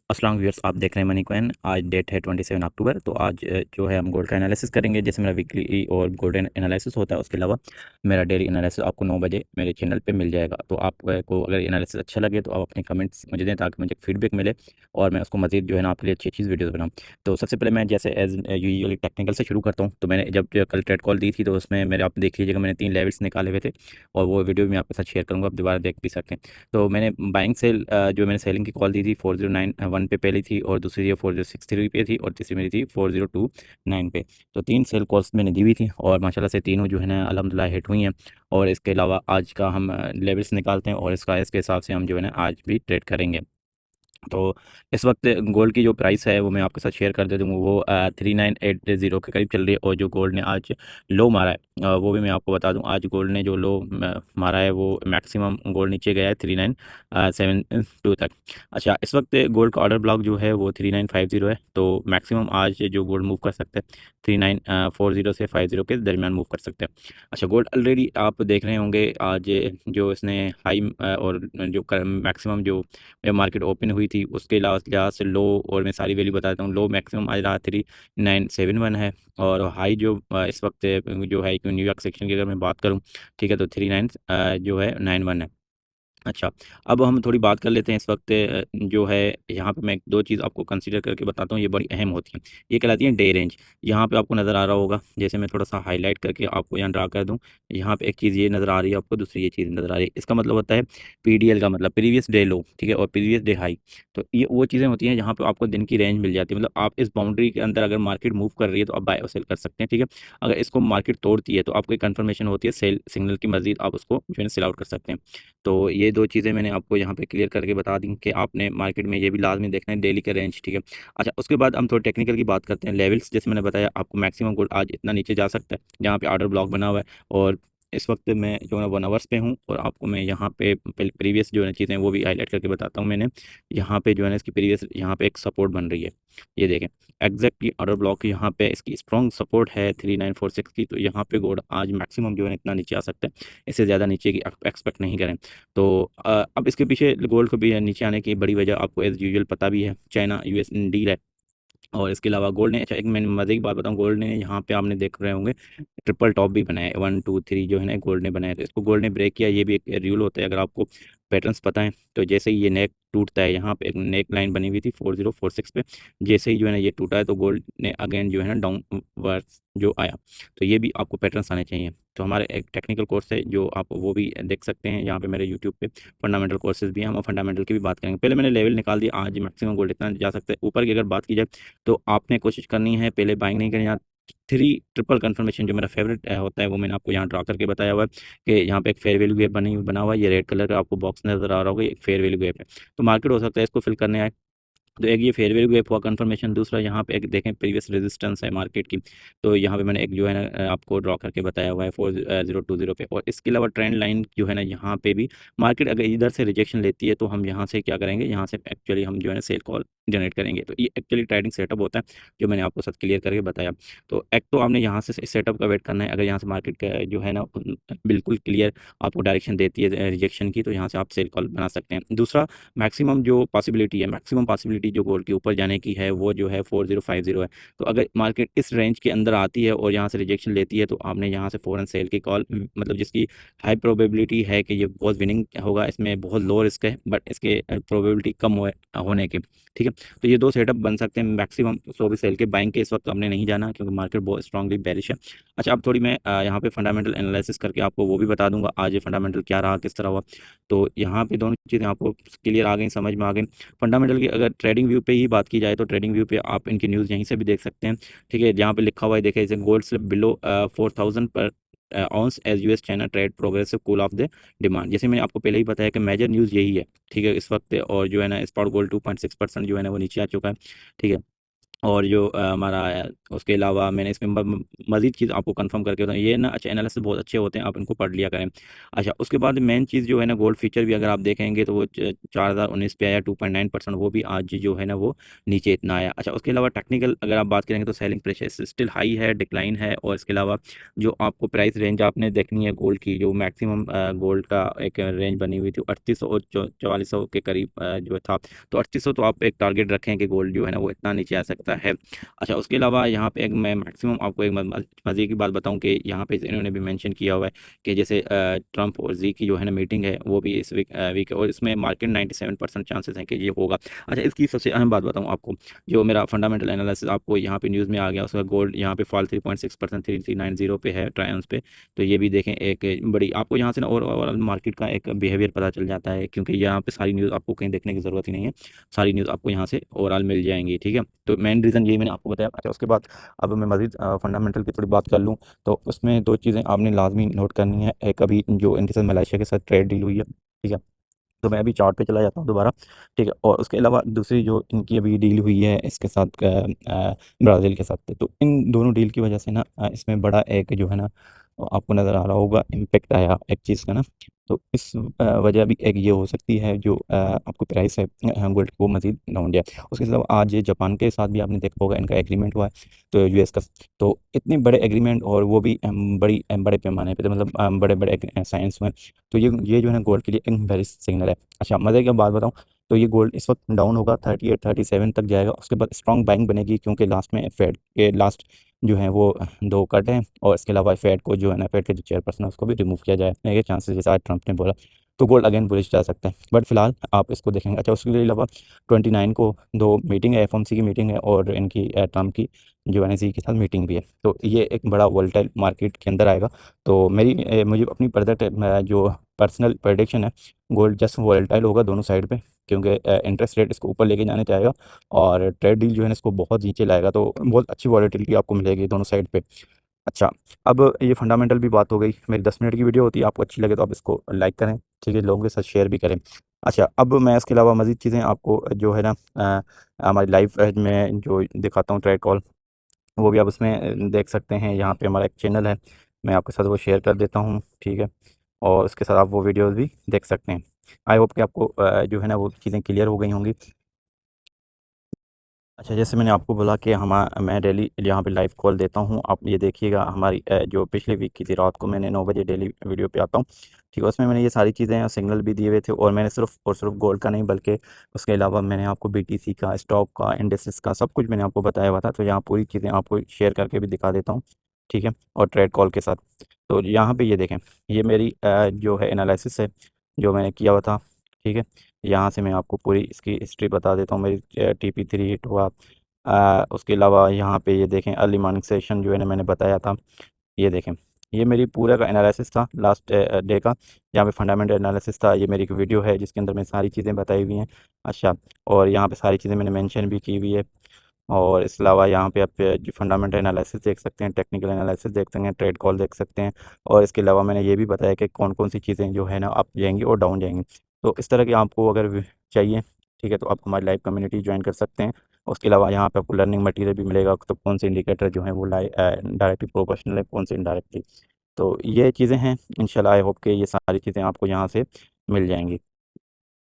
अस्सलाम व्यूअर्स, आप देख रहे हैं मनी कॉइन। आज डेट है 27 अक्टूबर। तो आज जो है हम गोल्ड का एनालिसिस करेंगे। जैसे मेरा वीकली और गोल्डन एनालिसिस होता है, उसके अलावा मेरा डेली एनालिसिस आपको 9 बजे मेरे चैनल पे मिल जाएगा। तो आपको अगर एनालिसिस अच्छा लगे तो आप अपने कमेंट्स मुझे दें, ताकि मुझे फीडबैक मिले और मैं उसको मज़ीद जो है ना आपके लिए अच्छी अच्छी वीडियोज़ बनाऊँ। तो सबसे पहले मैं जैसे एज यूजुअली टेक्निकल से शुरू करता हूँ। तो मैंने जब कल ट्रेड कॉल दी थी, तो उसमें मेरे आप देख लीजिएगा, मैंने 3 लेवल्स निकाले हुए थे और वो वीडियो भी मैं आपके साथ शेयर करूँगा, आप दोबारा देख भी सकते हैं। तो मैंने बाइंग सेल जो मैंने सेलिंग की कॉल दी थी 4091 पे पहली थी, और दूसरी 4063 पे थी, और तीसरी मेरी थी 4029 पे। तो 3 सेल कॉल्स मैंने दी हुई थी और माशाल्लाह से तीनों जो है ना अल्हम्दुलिल्लाह हिट हुई हैं। और इसके अलावा आज का हम लेवल्स निकालते हैं और इसके हिसाब से हम जो है ना आज भी ट्रेड करेंगे। तो इस वक्त गोल्ड की जो प्राइस है वो मैं आपके साथ शेयर कर देता हूँ। वो 3980 के करीब चल रही है। और जो गोल्ड ने आज लो मारा है, वो भी मैं आपको बता दूं। आज गोल्ड ने जो लो मारा है, वो मैक्सिमम गोल्ड नीचे गया है 3972 तक। अच्छा, इस वक्त गोल्ड का ऑर्डर ब्लॉक जो है वो 3950 है। तो मैक्सिमम आज जो गोल्ड मूव कर सकते हैं 3940 से 50 के दरमियान मूव कर सकते हैं। अच्छा, गोल्ड ऑलरेडी आप देख रहे होंगे आज जो इसने हाई और जो मैक्सिमम जो मार्केट ओपन हुई थी उसके लिहाज से लो, और मैं सारी वैल्यू बताता हूँ। लो मैक्सिमम आज रहा 3971 है, और हाई जो इस वक्त जो है न्यूयॉर्क सेक्शन की अगर मैं बात करूँ, ठीक है, तो 39 जो है 91 है। अच्छा, अब हम थोड़ी बात कर लेते हैं इस वक्त जो है यहाँ पे मैं 2 चीज़ आपको कंसीडर करके बताता हूँ, ये बड़ी अहम होती हैं। ये कहलाती है डे रेंज। यहाँ पे आपको नज़र आ रहा होगा, जैसे मैं थोड़ा-सा हाईलाइट करके आपको यहाँ ड्रा कर दूँ। यहाँ पे एक चीज़ ये नज़र आ रही है आपको, दूसरी ये चीज़ नज़र आ रही है। इसका मतलब होता है पीडीएल का मतलब प्रीवियस डे लो, ठीक है, और प्रीवियस डे हाई। तो ये वो चीज़ें होती हैं जहाँ पे आपको दिन की रेंज मिल जाती है। मतलब आप इस बाउंड्री के अंदर अगर मार्केट मूव कर रही है तो आप बाय और सेल कर सकते हैं, ठीक है। अगर इसको मार्केट तोड़ती है तो आपको एक कन्फर्मेशन होती है सेल सिग्नल की, मज़ीद आप उसको जो है सेल आउट कर सकते हैं। तो ये 2 चीज़ें मैंने आपको यहाँ पे क्लियर करके बता दी कि आपने मार्केट में ये भी लाज़मी देखना है डेली का रेंज, ठीक है। अच्छा, उसके बाद हम थोड़ा टेक्निकल की बात करते हैं। लेवल्स जैसे मैंने बताया आपको, मैक्सिमम गोल्ड आज इतना नीचे जा सकता है जहाँ पे ऑर्डर ब्लॉक बना हुआ है। और इस वक्त मैं जो है 1 आवर्स पे हूँ, और आपको मैं यहाँ पे प्रीवियस जो है चीज़ें वो भी हाईलाइट करके बताता हूँ। मैंने यहाँ पे जो है ना इसकी प्रीवियस यहाँ पे एक सपोर्ट बन रही है, ये देखें। एग्जैक्टली ऑर्डर ब्लॉक यहाँ पे इसकी स्ट्रॉन्ग सपोर्ट है 3946 की। तो यहाँ पे गोल्ड आज मैक्सिमम जो है इतना नीचे आ सकता है, इससे ज़्यादा नीचे की एक्सपेक्ट नहीं करें। तो अब इसके पीछे गोल्ड को भी नीचे आने की बड़ी वजह आपको एज यूजुअल पता भी है, चाइना यूएस डील है। और इसके अलावा गोल्ड ने, अच्छा एक मैं मजे की बात बताऊं, गोल्ड ने यहाँ पे आपने देख रहे होंगे ट्रिपल टॉप भी बनाया है, 1 2 3 जो है ना गोल्ड ने बनाया। तो इसको गोल्ड ने ब्रेक किया, ये भी एक रूल होता है अगर आपको पैटर्न्स पता है। तो जैसे ही ये नेक टूटता है, यहाँ पे एक नेक लाइन बनी हुई थी 4046 पे, जैसे ही जो है ना ये टूटा है तो गोल्ड ने अगेन जो है ना डाउनवर्ड्स जो आया। तो ये भी आपको पैटर्न्स आने चाहिए। तो हमारे एक टेक्निकल कोर्स है जो आप वो भी देख सकते हैं यहाँ पे मेरे यूट्यूब पे। फंडामेंटल कोर्सेज भी हैं, हम फंडामेंटल की भी बात करेंगे। पहले मैंने लेवल निकाल दिया, आज मैक्सिमम गोल्ड इतना जा सकता है। ऊपर की अगर बात की जाए तो आपने कोशिश करनी है पहले बाइंग नहीं करनी। यहाँ 3 ट्रिपल कन्फर्मेशन जो मेरा फेवरेट होता है वो मैंने आपको यहाँ ड्रा करके बताया हुआ है कि यहाँ पे एक फेयर वैल्यू गैप बना हुआ है। ये रेड कलर का आपको बॉक्स नजर आ रहा होगा, ये एक फेयर वैल्यू गैप है। तो मार्केट हो सकता है इसको फिल करने आए। तो एक ये फेयर वैल्यू गैप हुआ कन्फर्मेशन। दूसरा यहाँ पे एक देखें प्रीवियस रेजिस्टेंस है मार्केट की। तो यहाँ पे मैंने एक जो है ना आपको ड्रॉ करके बताया हुआ है 4020 पे। और इसके अलावा ट्रेंड लाइन जो है ना यहाँ पे भी मार्केट अगर इधर से रिजेक्शन लेती है तो हम यहाँ से क्या करेंगे, यहाँ से एक्चुअली हम जो है ना सेल कॉल जनरेट करेंगे। तो ये एक्चुअली ट्रेडिंग सेटअप होता है जो मैंने आपको साथ क्लियर करके बताया। तो एक तो आपने यहाँ से इस सेटअप का वेट करना है। अगर यहाँ से मार्केट का जो है ना बिल्कुल क्लियर आपको डायरेक्शन देती है रिजेक्शन की, तो यहाँ से आप सेल कॉल बना सकते हैं। दूसरा, मैक्सिमम पॉसिबिलिटी जो गोल्ड के ऊपर जाने की है वो जो है 4050 है। तो अगर मार्केट इस रेंज के अंदर आती है और यहाँ से रिजेक्शन लेती है तो आपने यहाँ से फ़ौरन सेल की कॉल, मतलब जिसकी हाई प्रोबेबिलिटी है कि ये बहुत विनिंग होगा, इसमें बहुत लो रिस्क है बट इसके प्रोबेबिलिटी कम होने की, ठीक है। तो ये 2 सेटअप बन सकते हैं मैक्सिमम। सो भी सेल के बाइंग के इस वक्त हमने नहीं जाना क्योंकि मार्केट बहुत स्ट्रांगली बेरिश है। अच्छा, अब थोड़ी मैं यहाँ पे फंडामेंटल एनालिसिस करके आपको वो भी बता दूंगा आज ये फंडामेंटल क्या रहा, किस तरह हुआ। तो यहाँ पे दोनों चीज़ें आपको क्लियर आ गई, समझ में आ गई। फंडामेंटल की अगर ट्रेडिंग व्यू पे ही बात की जाए तो ट्रेडिंग व्यू पे आप इनकी न्यूज़ यहीं से भी देख सकते हैं, ठीक है। जहाँ पे लिखा हुआ है देखें, इसे gold slip below 4000 per ounce as US China trade progressive cool of the demand. जैसे मैंने आपको पहले ही बताया कि मेजर न्यूज़ यही है, ठीक है, इस वक्त। और जो है ना स्पॉट गोल्ड 2.6% जो है ना वो नीचे आ चुका है, ठीक है। और जो हमारा उसके अलावा मैंने इसमें मज़ीद चीज़ आपको कंफर्म करके बताऊँ, ये ना अच्छा एनालिसिस बहुत अच्छे होते हैं, आप इनको पढ़ लिया करें। अच्छा, उसके बाद मेन चीज़ जो है ना, गोल्ड फ्यूचर भी अगर आप देखेंगे तो वो 4019 पे आया 2.9%, वो भी आज जो है ना वो नीचे इतना आया। अच्छा, उसके अलावा टेक्निकल अगर आप बात करेंगे तो सेलिंग प्रेशर स्टिल हाई है, डिक्लाइन है। और इसके अलावा जो आपको प्राइस रेंज आपने देखनी है गोल्ड की, जो मैक्सिमम गोल्ड का एक रेंज बनी हुई थी 3800 और 4400 के करीब जो था, तो 3800 तो आप एक टारगेट रखें कि गोल्ड जो है ना वो इतना नीचे आ सकता है। अच्छा, उसके अलावा यहाँ पे एक मैं मैक्सिमम आपको एक मज़े की बात बताऊँ कि यहाँ पे इन्होंने भी मेंशन किया हुआ है कि जैसे ट्रंप और जी की जो है ना मीटिंग है वो भी इस वीक है, और इसमें मार्केट 97% चांसेस हैं कि ये होगा। अच्छा, इसकी सबसे अहम बात बताऊँ आपको, जो मेरा फंडामेंटल एनालिसिस आपको यहाँ पे न्यूज़ में आ गया, उसका गोल्ड यहाँ पे फॉल 3.6%, 3390 पे है ट्रायंस पे। तो ये भी देखें, एक बड़ी आपको यहाँ से ना ओवरऑल मार्केट का एक बिहेवियर पता चल जाता है, क्योंकि यहाँ पे सारी न्यूज़ आपको कहीं देखने की ज़रूरत ही नहीं है, सारी न्यूज़ आपको यहाँ से ओवरऑल मिल जाएंगी। ठीक है, तो मेन रीज़न यही मैंने आपको बताया। अच्छा, उसके बाद अब मैं मज़ीद फंडामेंटल की थोड़ी बात कर लूँ, तो उसमें दो चीज़ें आपने लाजमी नोट करनी है। एक अभी जो इनके साथ मलेशिया के साथ ट्रेड डील हुई है, ठीक है, तो मैं अभी चार्ट पे चला जाता हूँ दोबारा। ठीक है, और उसके अलावा दूसरी जो इनकी अभी डील हुई है इसके साथ ब्राज़ील के साथ, तो इन दोनों डील की वजह से ना इसमें बड़ा एक जो है ना आपको नज़र आ रहा होगा इम्पेक्ट आया एक चीज़ का ना। तो इस वजह भी एक ये हो सकती है, जो आपको प्राइस है गोल्ड वो मज़ीद डाउन जाए। उसके अलावा आज ये जापान के साथ भी आपने देखा होगा, इनका एग्रीमेंट हुआ है, तो यूएस का। तो इतने बड़े एग्रीमेंट, और वो भी बड़े पैमाने पे, तो मतलब बड़े बड़े साइंस में, तो ये जो है ना गोल्ड के लिए एक वेरी सिग्नल है। अच्छा, मज़े की बात बताऊँ, तो ये गोल्ड इस वक्त डाउन होगा, 38-37 तक जाएगा। उसके बाद स्ट्रॉन्ग बाइंग बनेगी, क्योंकि लास्ट में फेड के लास्ट जो है वो दो कट हैं, और इसके अलावा फेड को जो है ना, फेड के जो चेयरपर्सन है उसको भी रिमूव किया जाए, ये चांसेस जैसा आज ट्रंप ने बोला, तो गोल्ड अगेन बुलिश जा सकता है। बट फिलहाल आप इसको देखेंगे। अच्छा, उसके अलावा 29 को दो मीटिंग है, एफओएमसी की मीटिंग है, और इनकी ट्रंप की जो एनएसई के साथ मीटिंग भी है, तो ये एक बड़ा वोलेटाइल मार्केट के अंदर आएगा। तो मुझे अपनी जो पर्सनल प्रेडिक्शन है, गोल्ड जस्ट वोलेटाइल होगा दोनों साइड पे, क्योंकि इंटरेस्ट रेट इसको ऊपर लेके जाने चाहेगा, और ट्रेड डील जो है ना इसको बहुत नीचे लाएगा, तो बहुत अच्छी वॉलेटिलिटी आपको मिलेगी दोनों साइड पे। अच्छा, अब ये फंडामेंटल भी बात हो गई। मेरी 10 मिनट की वीडियो होती है, आपको अच्छी लगे तो आप इसको लाइक करें, ठीक है, लोगों के साथ शेयर भी करें। अच्छा, अब मैं इसके अलावा मज़ीद चीज़ें आपको जो है ना हमारी लाइव में जो दिखाता हूँ ट्रेड कॉल, वो भी आप उसमें देख सकते हैं। यहाँ पे हमारा एक चैनल है, मैं आपके साथ वो शेयर कर देता हूँ, ठीक है, और उसके साथ आप वो वीडियोस भी देख सकते हैं। आई होप कि आपको जो है ना वो चीज़ें क्लियर हो गई होंगी। अच्छा, जैसे मैंने आपको बोला कि मैं डेली यहाँ पे लाइव कॉल देता हूँ, आप ये देखिएगा। हमारी जो पिछले वीक की थी, रात को मैंने 9 बजे डेली वीडियो पे आता हूँ, ठीक है, उसमें मैंने ये सारी चीज़ें सिग्नल भी दिए हुए थे, और मैंने सिर्फ और सिर्फ गोल्ड का नहीं, बल्कि उसके अलावा मैंने आपको बीटीसी का, स्टॉक का, इंडेक्सेस का सब कुछ मैंने आपको बताया हुआ था। तो यहाँ पूरी चीज़ें आपको शेयर करके भी दिखा देता हूँ, ठीक है, और ट्रेड कॉल के साथ। तो यहाँ पर ये देखें, ये मेरी जो है एनालिसिस है जो मैंने किया हुआ था, ठीक है। यहाँ से मैं आपको पूरी इसकी हिस्ट्री बता देता हूँ। मेरी TP3 हिट हुआ, उसके अलावा यहाँ पे ये देखें अर्ली मॉर्निंग सेशन जो है ना मैंने बताया था, ये देखें, ये मेरी पूरा का एनालिसिस था लास्ट डे का। यहाँ पे फंडामेंटल एनालिसिस था, ये मेरी एक वीडियो है जिसके अंदर मैं सारी चीज़ें बताई हुई हैं। अच्छा, और यहाँ पे सारी चीज़ें मैंने मेंशन भी की हुई है। और इसके अलावा यहाँ पे आप जो फंडामेंटल एनालिसिस देख सकते हैं, टेक्निकल एनालिसिस देख सकते हैं, ट्रेड कॉल देख सकते हैं। और इसके अलावा मैंने ये भी बताया कि कौन कौन सी चीज़ें जो है ना अप जाएंगी और डाउन जाएंगी। तो इस तरह की आपको अगर चाहिए, ठीक है, तो आप हमारी लाइव कम्युनिटी ज्वाइन कर सकते हैं। उसके अलावा यहाँ पे आपको लर्निंग मटेरियल भी मिलेगा, तो कौन से इंडिकेटर जो है वो डायरेक्टली प्रोपोर्शनल है, कौन से इनडायरेक्टली। तो ये चीज़ें हैं, इंशाल्लाह आई होप कि ये सारी चीज़ें आपको यहाँ से मिल जाएंगी।